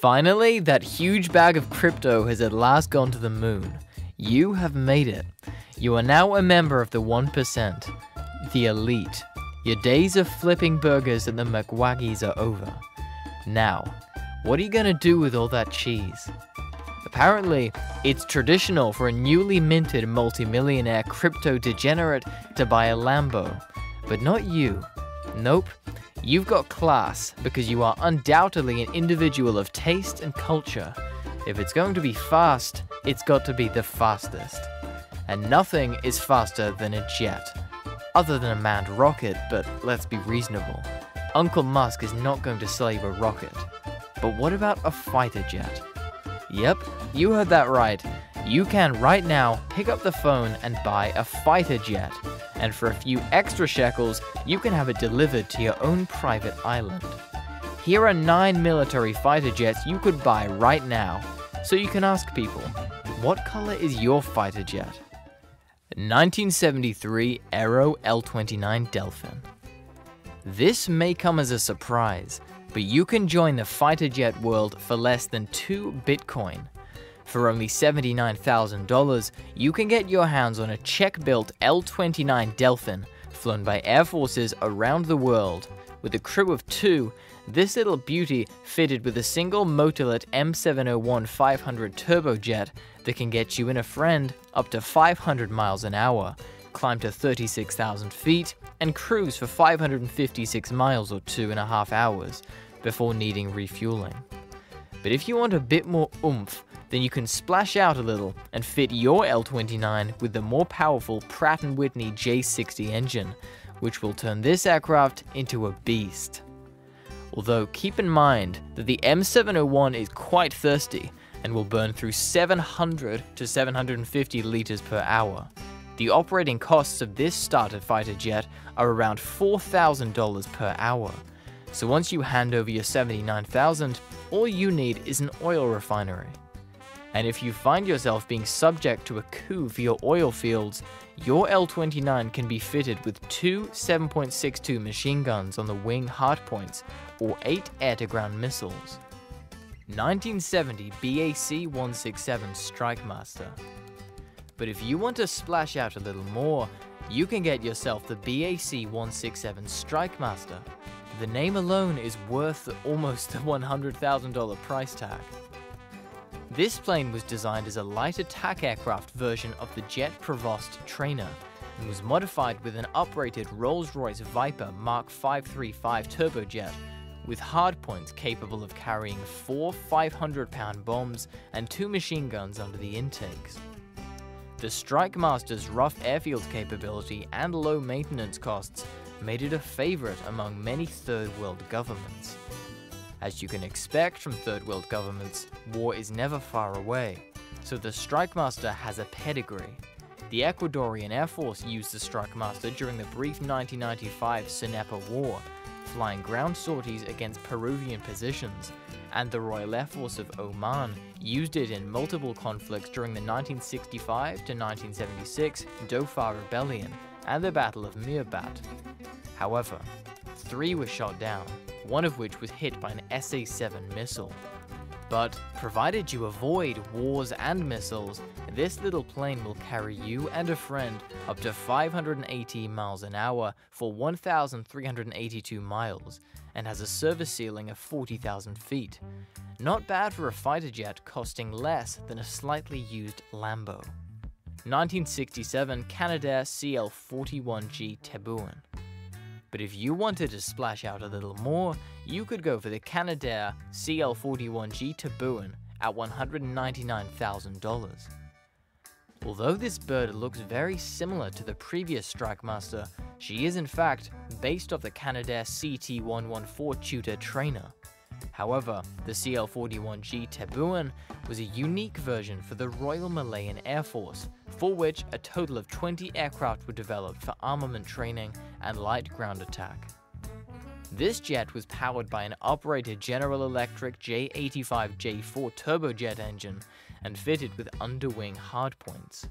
Finally, that huge bag of crypto has at last gone to the moon. You have made it. You are now a member of the 1%, the elite. Your days of flipping burgers at the McWaggies are over. Now, what are you gonna do with all that cheese? Apparently, it's traditional for a newly minted multimillionaire crypto degenerate to buy a Lambo. But not you. Nope. You've got class because you are undoubtedly an individual of taste and culture. If it's going to be fast, it's got to be the fastest. And nothing is faster than a jet. Other than a manned rocket, but let's be reasonable. Uncle Musk is not going to sell you a rocket. But what about a fighter jet? Yep, you heard that right. You can right now pick up the phone and buy a fighter jet. And for a few extra shekels, you can have it delivered to your own private island. Here are 9 military fighter jets you could buy right now. So you can ask people, what color is your fighter jet? 1973 AERO L-29 DELFIN. This may come as a surprise, but you can join the fighter jet world for less than 2 Bitcoin. For only $79,000, you can get your hands on a Czech-built L-29 DELFIN, flown by air forces around the world. With a crew of 2, this little beauty fitted with a single motorlet M701-500 turbojet that can get you and a friend up to 500 miles an hour, climb to 36,000 feet, and cruise for 556 miles or 2.5 hours before needing refueling. But if you want a bit more oomph, then you can splash out a little and fit your L-29 with the more powerful Pratt & Whitney J60 engine, which will turn this aircraft into a beast. Although keep in mind that the M701 is quite thirsty and will burn through 700 to 750 liters per hour. The operating costs of this starter fighter jet are around $4,000 per hour. So once you hand over your $79,000, all you need is an oil refinery. And if you find yourself being subject to a coup for your oil fields, your L-29 can be fitted with 2 7.62 machine guns on the wing hardpoints or 8 air-to-ground missiles. 1970 BAC-167 Strikemaster. But if you want to splash out a little more, you can get yourself the BAC-167 Strikemaster. The name alone is worth almost the $100,000 price tag. This plane was designed as a light attack aircraft version of the Jet Provost trainer and was modified with an uprated Rolls-Royce Viper Mark 535 turbojet with hardpoints capable of carrying 4 500-pound bombs and 2 machine guns under the intakes. The Strikemaster's rough airfield capability and low maintenance costs made it a favorite among many third-world governments. As you can expect from third-world governments, war is never far away, so the Strikemaster has a pedigree. The Ecuadorian Air Force used the Strikemaster during the brief 1995 Cenepa War, flying ground sorties against Peruvian positions, and the Royal Air Force of Oman used it in multiple conflicts during the 1965 to 1976 Dhofar Rebellion and the Battle of Mirbat. However, 3 were shot down, one of which was hit by an SA-7 missile. But provided you avoid wars and missiles, this little plane will carry you and a friend up to 580 miles an hour for 1,382 miles and has a service ceiling of 40,000 feet. Not bad for a fighter jet costing less than a slightly used Lambo. 1967 Canadair CL-41G Tebuan. But if you wanted to splash out a little more, you could go for the Canadair CL-41G Tebuan at $199,000. Although this bird looks very similar to the previous Strikemaster, she is in fact based off the Canadair CT-114 Tutor trainer. However, the CL-41G Tebuan was a unique version for the Royal Malayan Air Force, for which a total of 20 aircraft were developed for armament training and light ground attack. This jet was powered by an operated General Electric J85J4 turbojet engine and fitted with underwing hardpoints,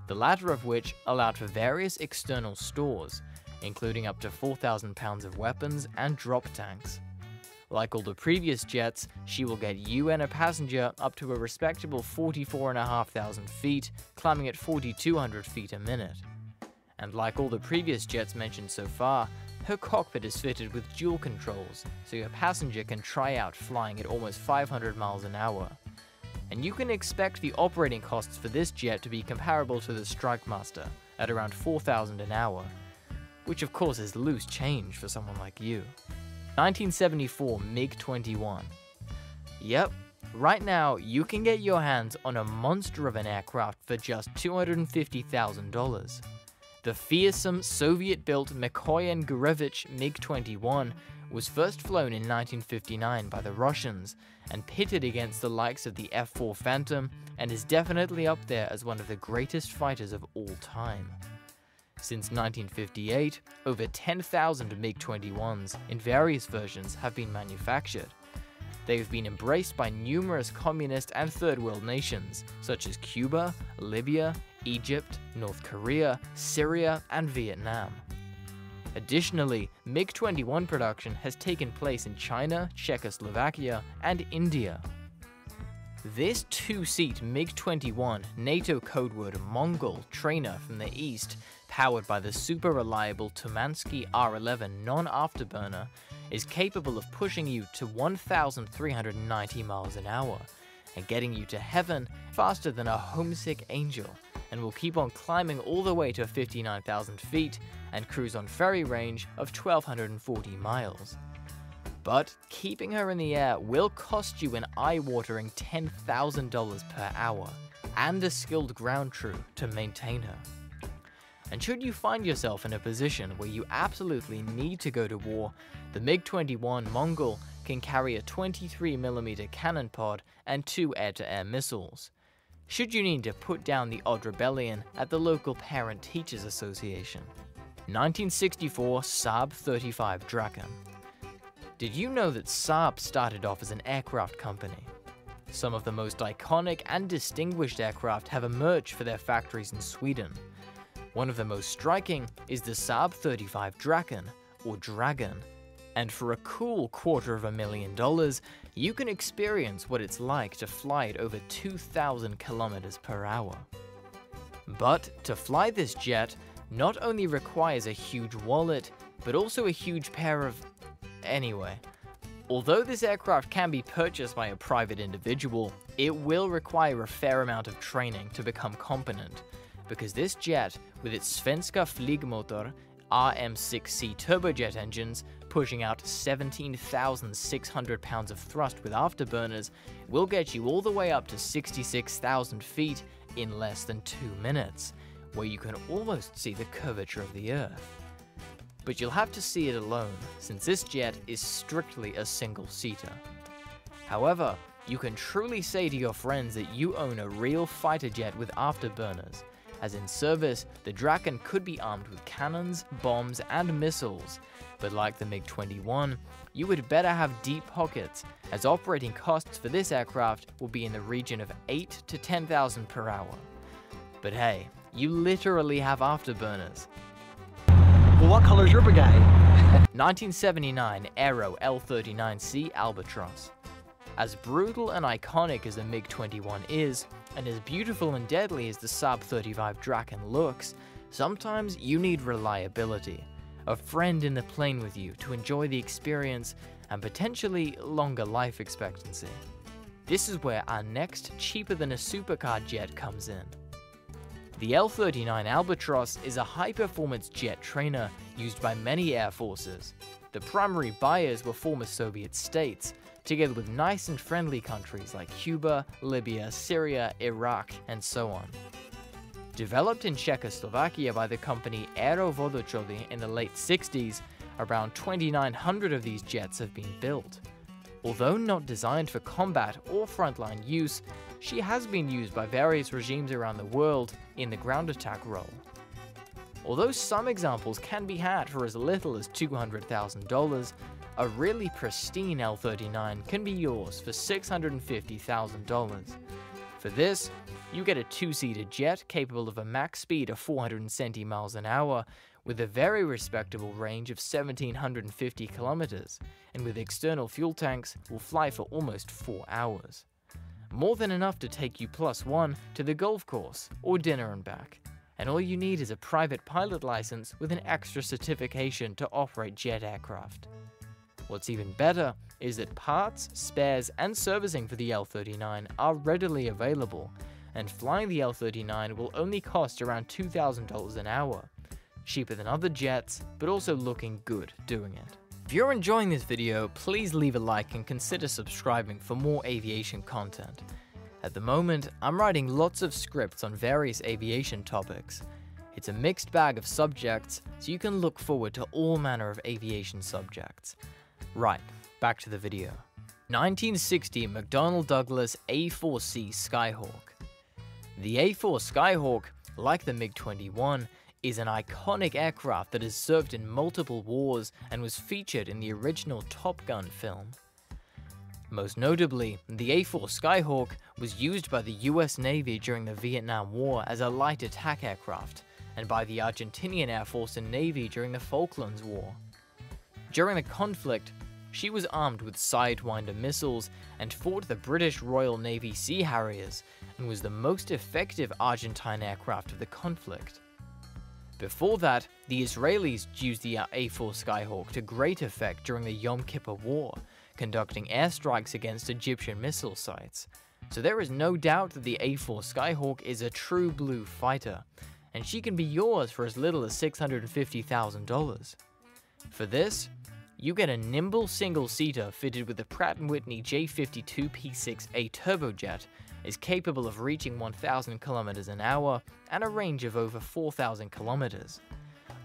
the latter of which allowed for various external stores, including up to 4,000 pounds of weapons and drop tanks. Like all the previous jets, she will get you and a passenger up to a respectable 44,500 feet, climbing at 4,200 feet a minute. And like all the previous jets mentioned so far, her cockpit is fitted with dual controls, so your passenger can try out flying at almost 500 miles an hour. And you can expect the operating costs for this jet to be comparable to the Strikemaster, at around $4,000 an hour, which of course is loose change for someone like you. 1974 MiG-21. Yep, right now you can get your hands on a monster of an aircraft for just $250,000. The fearsome Soviet-built Mikoyan Gurevich MiG-21 was first flown in 1959 by the Russians and pitted against the likes of the F-4 Phantom, and is definitely up there as one of the greatest fighters of all time. Since 1958, over 10,000 MiG-21s in various versions have been manufactured. They have been embraced by numerous communist and third world nations, such as Cuba, Libya, Egypt, North Korea, Syria, and Vietnam. Additionally, MiG-21 production has taken place in China, Czechoslovakia, and India. This two-seat MiG-21 NATO codeword Mongol trainer from the east, powered by the super reliable Tumansky R11 non-afterburner, is capable of pushing you to 1,390 miles an hour and getting you to heaven faster than a homesick angel, and will keep on climbing all the way to 59,000 feet and cruise on ferry range of 1,240 miles. But keeping her in the air will cost you an eye-watering $10,000 per hour, and a skilled ground crew to maintain her. And should you find yourself in a position where you absolutely need to go to war, the MiG-21 Mongol can carry a 23mm cannon pod and 2 air-to-air missiles. Should you need to put down the odd rebellion at the local Parent Teachers Association. 1964 Saab 35 Draken. Did you know that Saab started off as an aircraft company? Some of the most iconic and distinguished aircraft have emerged for their factories in Sweden. One of the most striking is the Saab 35 Draken, or Dragon, and for a cool $250,000, you can experience what it's like to fly at over 2,000 kilometers per hour. But to fly this jet not only requires a huge wallet, but also a huge pair of... Anyway, although this aircraft can be purchased by a private individual, it will require a fair amount of training to become competent, because this jet, with its Svenska Flygmotor RM6C turbojet engines, pushing out 17,600 pounds of thrust with afterburners, will get you all the way up to 66,000 feet in less than 2 minutes, where you can almost see the curvature of the Earth. But you'll have to see it alone, since this jet is strictly a single-seater. However, you can truly say to your friends that you own a real fighter jet with afterburners, as in service, the Draken could be armed with cannons, bombs, and missiles, but like the MiG-21, you would better have deep pockets, as operating costs for this aircraft will be in the region of 8 to 10,000 per hour. But hey, you literally have afterburners. Well, what color is your brigade? 1979 AERO L-39C Albatros. As brutal and iconic as the MiG-21 is, and as beautiful and deadly as the Saab 35 Draken looks, sometimes you need reliability, a friend in the plane with you to enjoy the experience, and potentially longer life expectancy. This is where our next cheaper than a supercar jet comes in. The L-39 Albatros is a high-performance jet trainer used by many air forces. The primary buyers were former Soviet states, together with nice and friendly countries like Cuba, Libya, Syria, Iraq, and so on. Developed in Czechoslovakia by the company AERO in the late 60s, around 2,900 of these jets have been built. Although not designed for combat or frontline use, she has been used by various regimes around the world in the ground attack role. Although some examples can be had for as little as $200,000, a really pristine L-39 can be yours for $650,000. For this, you get a two-seater jet capable of a max speed of 470 miles an hour, with a very respectable range of 1,750 kilometers, and with external fuel tanks will fly for almost 4 hours. More than enough to take you +1 to the golf course or dinner and back, and all you need is a private pilot license with an extra certification to operate jet aircraft. What's even better is that parts, spares, and servicing for the L-39 are readily available, and flying the L-39 will only cost around $2,000 an hour. Cheaper than other jets, but also looking good doing it. If you're enjoying this video, please leave a like and consider subscribing for more aviation content. At the moment, I'm writing lots of scripts on various aviation topics. It's a mixed bag of subjects, so you can look forward to all manner of aviation subjects. Right, back to the video. 1960 McDonnell Douglas A4C Skyhawk. The A4 Skyhawk, like the MiG-21, is an iconic aircraft that has served in multiple wars and was featured in the original Top Gun film. Most notably, the A4 Skyhawk was used by the US Navy during the Vietnam War as a light attack aircraft, and by the Argentinian Air Force and Navy during the Falklands War. During the conflict, she was armed with Sidewinder missiles and fought the British Royal Navy Sea Harriers, and was the most effective Argentine aircraft of the conflict. Before that, the Israelis used the A4 Skyhawk to great effect during the Yom Kippur War, conducting airstrikes against Egyptian missile sites. So there is no doubt that the A4 Skyhawk is a true blue fighter, and she can be yours for as little as $650,000. For this, you get a nimble single-seater fitted with the Pratt & Whitney J52P6A turbojet, is capable of reaching 1,000 kilometers an hour and a range of over 4,000 kilometers.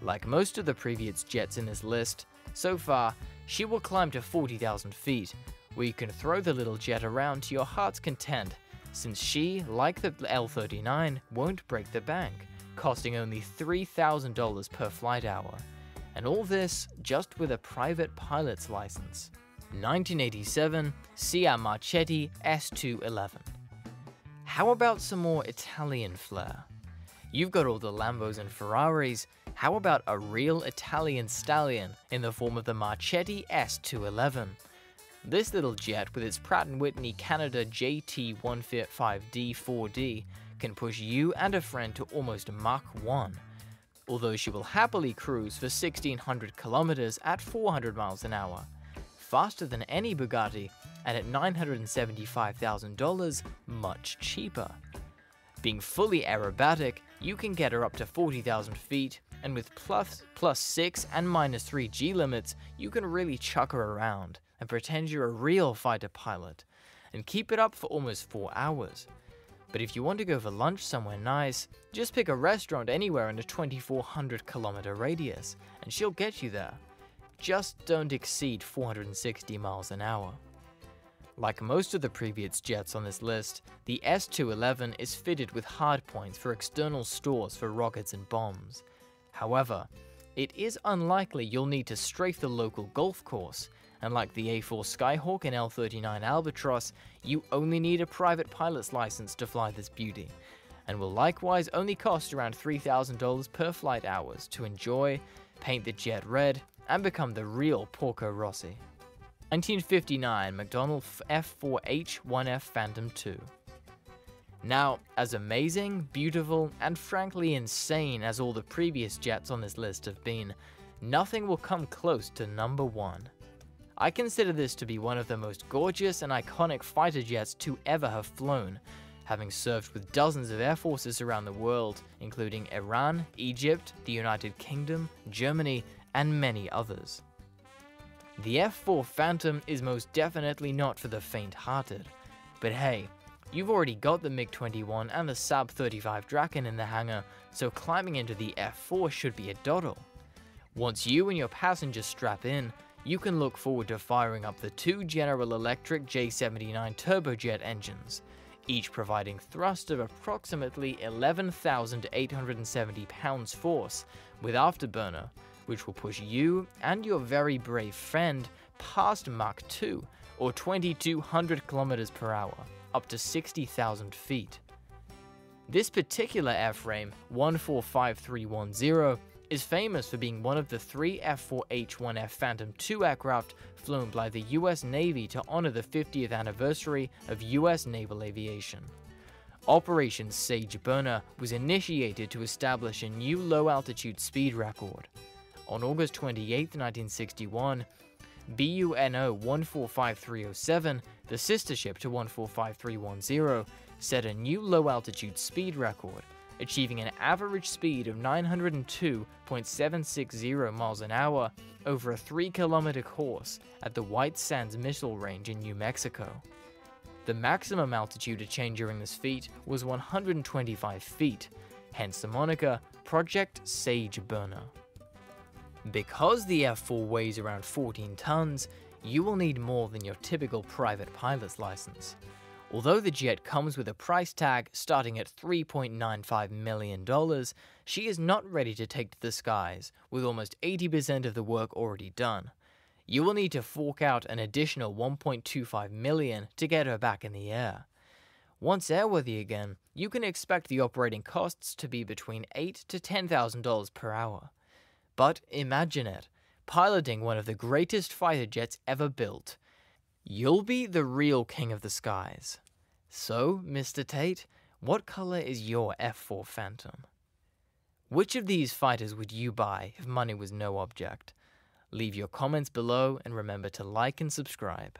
Like most of the previous jets in this list, so far, she will climb to 40,000 feet, where you can throw the little jet around to your heart's content, since she, like the L-39, won't break the bank, costing only $3,000 per flight hour. And all this just with a private pilot's license. 1987 SIAI MARCHETTI S211. How about some more Italian flair? You've got all the Lambos and Ferraris, how about a real Italian stallion in the form of the Marchetti S211? This little jet with its Pratt & Whitney Canada JT155D4D can push you and a friend to almost Mach 1, although she will happily cruise for 1,600 kilometers at 400 miles an hour, faster than any Bugatti, and at $975,000, much cheaper. Being fully aerobatic, you can get her up to 40,000 feet, and with +6 and -3 G limits, you can really chuck her around and pretend you're a real fighter pilot, and keep it up for almost 4 hours. But if you want to go for lunch somewhere nice, just pick a restaurant anywhere in a 2,400 kilometer radius, and she'll get you there. Just don't exceed 460 miles an hour. Like most of the previous jets on this list, the S211 is fitted with hardpoints for external stores for rockets and bombs. However, it is unlikely you'll need to strafe the local golf course, and like the A4 Skyhawk and L-39 Albatros, you only need a private pilot's license to fly this beauty, and will likewise only cost around $3,000 per flight hours to enjoy, paint the jet red, and become the real Porco Rossi. 1959 McDonnell F4H-1F Phantom II. Now, as amazing, beautiful, and frankly insane as all the previous jets on this list have been, nothing will come close to number 1. I consider this to be one of the most gorgeous and iconic fighter jets to ever have flown, having served with dozens of air forces around the world, including Iran, Egypt, the United Kingdom, Germany, and many others. The F4 Phantom is most definitely not for the faint-hearted, but hey, you've already got the MiG-21 and the Saab 35 Draken in the hangar, so climbing into the F4 should be a doddle. Once you and your passengers strap in, you can look forward to firing up the 2 General Electric J79 turbojet engines, each providing thrust of approximately 11,870 pounds force with afterburner, which will push you and your very brave friend past Mach 2, or 2,200 kilometers per hour, up to 60,000 feet. This particular airframe, 145310, is famous for being one of the 3 F-4H-1F Phantom II aircraft flown by the US Navy to honor the 50th anniversary of US naval aviation. Operation Sage Burner was initiated to establish a new low-altitude speed record. On August 28, 1961, BUNO 145307, the sister ship to 145310, set a new low-altitude speed record, achieving an average speed of 902.760 miles an hour over a 3-kilometer course at the White Sands Missile Range in New Mexico. The maximum altitude attained during this feat was 125 feet, hence the moniker Project Sage Burner. Because the F-4 weighs around 14 tons, you will need more than your typical private pilot's license. Although the jet comes with a price tag starting at $3.95 million, she is not ready to take to the skies, with almost 80% of the work already done. You will need to fork out an additional $1.25 million to get her back in the air. Once airworthy again, you can expect the operating costs to be between $8,000 to $10,000 per hour. But imagine it, piloting one of the greatest fighter jets ever built. You'll be the real king of the skies. So, Mr. Tate, what color is your F-4 Phantom? Which of these fighters would you buy if money was no object? Leave your comments below and remember to like and subscribe.